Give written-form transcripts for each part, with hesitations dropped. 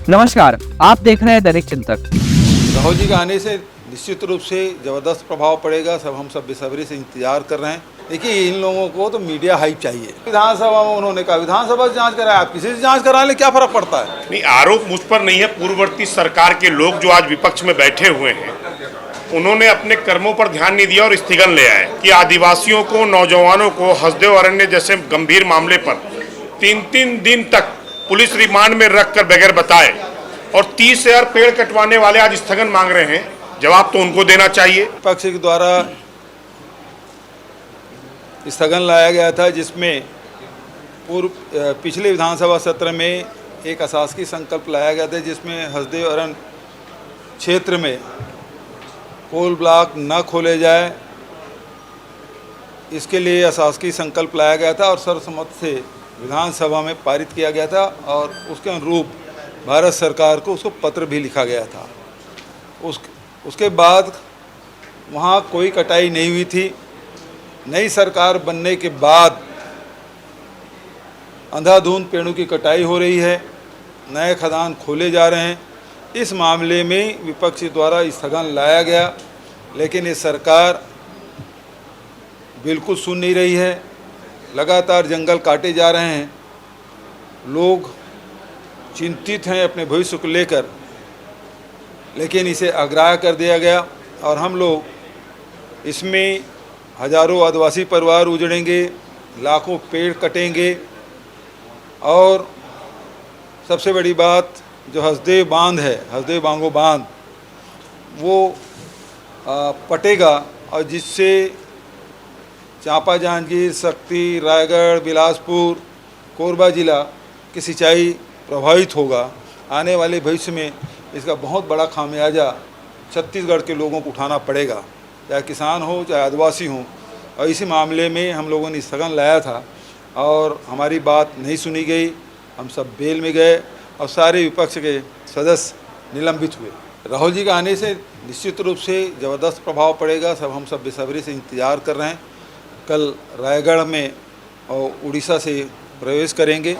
नमस्कार, आप देख रहे हैं दैनिक चिंतक। राहुल जी के आने से निश्चित रूप से ज़बरदस्त प्रभाव पड़ेगा। हम सब बेसब्री से इंतजार कर रहे हैं। देखिए, इन लोगों को तो मीडिया हाइप चाहिए। विधानसभा में उन्होंने कहा विधानसभा से जांच कराए, आप किसी से जांच करा ले, क्या फर्क पड़ता है। नहीं, आरोप मुझ पर नहीं है। पूर्ववर्ती सरकार के लोग जो आज विपक्ष में बैठे हुए हैं, उन्होंने अपने कर्मों पर ध्यान नहीं दिया और स्थगन ले आए कि आदिवासियों को, नौजवानों को हसदेव अरण्य जैसे गंभीर मामले पर 3-3 दिन तक पुलिस रिमांड में रखकर बगैर बताए और 30,000 पेड़ कटवाने वाले आज स्थगन मांग रहे हैं। जवाब तो उनको देना चाहिए। विपक्ष के द्वारा स्थगन लाया गया था, जिसमें पिछले विधानसभा सत्र में एक अशासकीय संकल्प लाया गया था, जिसमें हसदेव अरण्य क्षेत्र में कोल ब्लॉक न खोले जाए, इसके लिए अशासकीय संकल्प लाया गया था और सर्वसम्मति से विधानसभा में पारित किया गया था और उसके अनुरूप भारत सरकार को उसको पत्र भी लिखा गया था। उसके बाद वहाँ कोई कटाई नहीं हुई थी। नई सरकार बनने के बाद अंधाधुंध पेड़ों की कटाई हो रही है, नए खदान खोले जा रहे हैं। इस मामले में विपक्ष द्वारा स्थगन लाया गया, लेकिन ये सरकार बिल्कुल सुन नहीं रही है। लगातार जंगल काटे जा रहे हैं। लोग चिंतित हैं अपने भविष्य को लेकर, लेकिन इसे अग्राह्य कर दिया गया और हम लोग इसमें हजारों आदिवासी परिवार उजड़ेंगे, लाखों पेड़ कटेंगे और सबसे बड़ी बात जो हसदेव बांध है, हसदेव बांगो बांध, वो पटेगा और जिससे चांपा, जांजगीर, शक्ति, रायगढ़, बिलासपुर, कोरबा जिला की सिंचाई प्रभावित होगा। आने वाले भविष्य में इसका बहुत बड़ा खामियाजा छत्तीसगढ़ के लोगों को उठाना पड़ेगा, चाहे किसान हो चाहे आदिवासी हो। और इसी मामले में हम लोगों ने स्थगन लाया था और हमारी बात नहीं सुनी गई। हम सब बेल में गए और सारे विपक्ष के सदस्य निलंबित हुए। राहुल जी के आने से निश्चित रूप से ज़बरदस्त प्रभाव पड़ेगा। हम सब बेसब्री से इंतजार कर रहे हैं। कल रायगढ़ में और उड़ीसा से प्रवेश करेंगे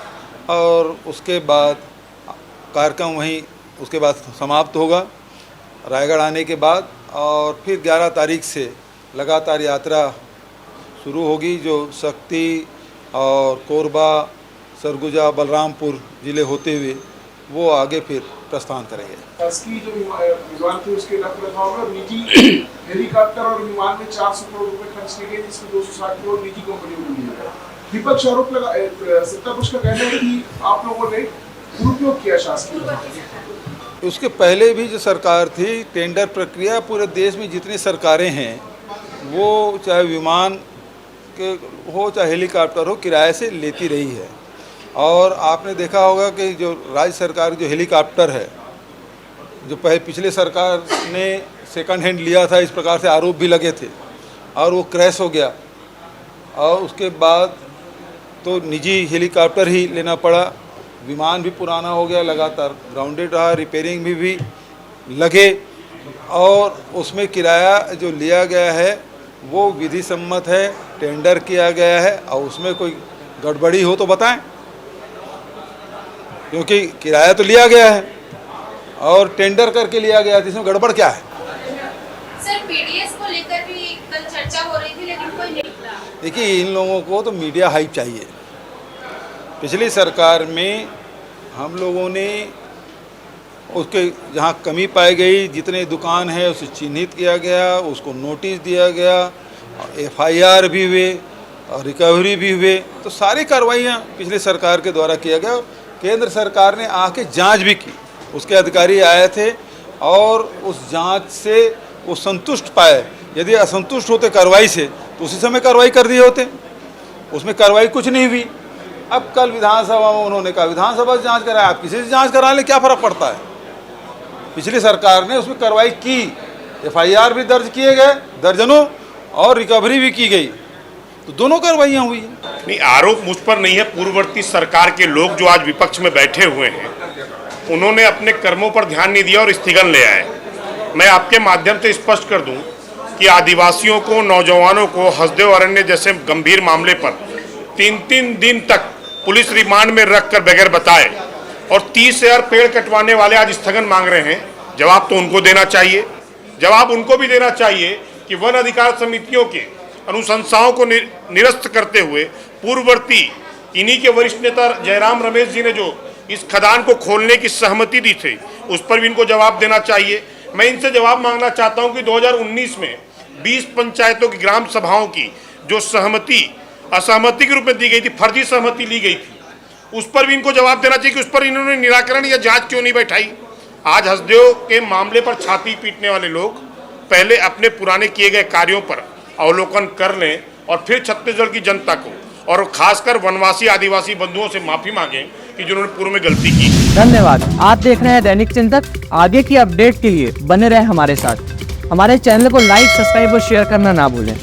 और उसके बाद कार्यक्रम वहीं उसके बाद समाप्त होगा रायगढ़ आने के बाद, और फिर 11 तारीख से लगातार यात्रा शुरू होगी, जो शक्ति और कोरबा, सरगुजा, बलरामपुर ज़िले होते हुए वो आगे फिर प्रस्थान करेंगे। शासकीय जो विमान थे उसके रखरखाव में निजी हेलीकॉप्टर और विमान में 400 करोड़ रुपए खर्च किए गए, जिसमें 260 करोड़ निजी कंपनियों को दिए गए। विपक्ष आरोप लगा, सत्ता पक्ष का कहना है कि आप लोगों ने दुरुपयोग किया शासकीय। उसके पहले भी जो सरकार थी, टेंडर प्रक्रिया पूरे देश में जितनी सरकारें हैं, वो चाहे विमान के हो चाहे हेलीकॉप्टर हो, किराए से लेती रही है। और आपने देखा होगा कि जो राज्य सरकार जो हेलीकॉप्टर है, जो पिछले सरकार ने सेकंड हैंड लिया था, इस प्रकार से आरोप भी लगे थे और वो क्रैश हो गया और उसके बाद तो निजी हेलीकॉप्टर ही लेना पड़ा। विमान भी पुराना हो गया, लगातार ग्राउंडेड रहा, रिपेयरिंग भी लगे और उसमें किराया जो लिया गया है वो विधि सम्मत है, टेंडर किया गया है और उसमें कोई गड़बड़ी हो तो बताएं, क्योंकि किराया तो लिया गया है और टेंडर करके लिया गया है, इसमें गड़बड़ क्या है। सर, पीडीएस को लेकर भी कल चर्चा हो रही थी, लेकिन कोई नहीं निकला। देखिए, इन लोगों को तो मीडिया हाइप चाहिए। पिछली सरकार में हम लोगों ने उसके जहाँ कमी पाई गई, जितने दुकान है उसे चिन्हित किया गया, उसको नोटिस दिया गया, एफआईआर भी हुए और रिकवरी भी हुए। तो सारी कार्रवाइयाँ पिछली सरकार के द्वारा किया गया। केंद्र सरकार ने आके जांच भी की, उसके अधिकारी आए थे और उस जांच से वो संतुष्ट पाए। यदि असंतुष्ट होते कार्रवाई से तो उसी समय कार्रवाई कर दिए होते, उसमें कार्रवाई कुछ नहीं हुई। अब कल विधानसभा में उन्होंने कहा विधानसभा से जांच कराए, आप किसी से जांच करा ले, क्या फ़र्क पड़ता है। पिछली सरकार ने उसमें कार्रवाई की, एफआईआर भी दर्ज किए गए दर्जनों और रिकवरी भी की गई, तो दोनों कार्रवाइयाँ हुई। नहीं, आरोप मुझ पर नहीं है। पूर्ववर्ती सरकार के लोग जो आज विपक्ष में बैठे हुए हैं, उन्होंने अपने कर्मों पर ध्यान नहीं दिया और स्थगन ले आए। मैं आपके माध्यम से स्पष्ट कर दूं कि आदिवासियों को, नौजवानों को हसदेव अरण्य जैसे गंभीर मामले पर 3-3 दिन तक पुलिस रिमांड में रखकर बगैर बताए और 30,000 पेड़ कटवाने वाले आज स्थगन मांग रहे हैं। जवाब तो उनको देना चाहिए। जवाब उनको भी देना चाहिए कि वन अधिकार समितियों के अनुशंसाओं को निरस्त करते हुए पूर्ववर्ती इन्हीं के वरिष्ठ नेता जयराम रमेश जी ने जो इस खदान को खोलने की सहमति दी थी, उस पर भी इनको जवाब देना चाहिए। मैं इनसे जवाब मांगना चाहता हूं कि 2019 में 20 पंचायतों की ग्राम सभाओं की जो असहमति के रूप में दी गई थी, फर्जी सहमति ली गई थी, उस पर भी इनको जवाब देना चाहिए कि उस पर इन्होंने निराकरण या जांच क्यों नहीं बैठाई। आज हसदेव के मामले पर छाती पीटने वाले लोग पहले अपने पुराने किए गए कार्यों पर अवलोकन कर लें और फिर छत्तीसगढ़ की जनता को और खासकर वनवासी आदिवासी बंधुओं से माफी मांगें कि जिन्होंने पूर्व में गलती की। धन्यवाद। आप देख रहे हैं दैनिक चिंतक। आगे की अपडेट के लिए बने रहे हमारे साथ। हमारे चैनल को लाइक, सब्सक्राइब और शेयर करना ना भूलें।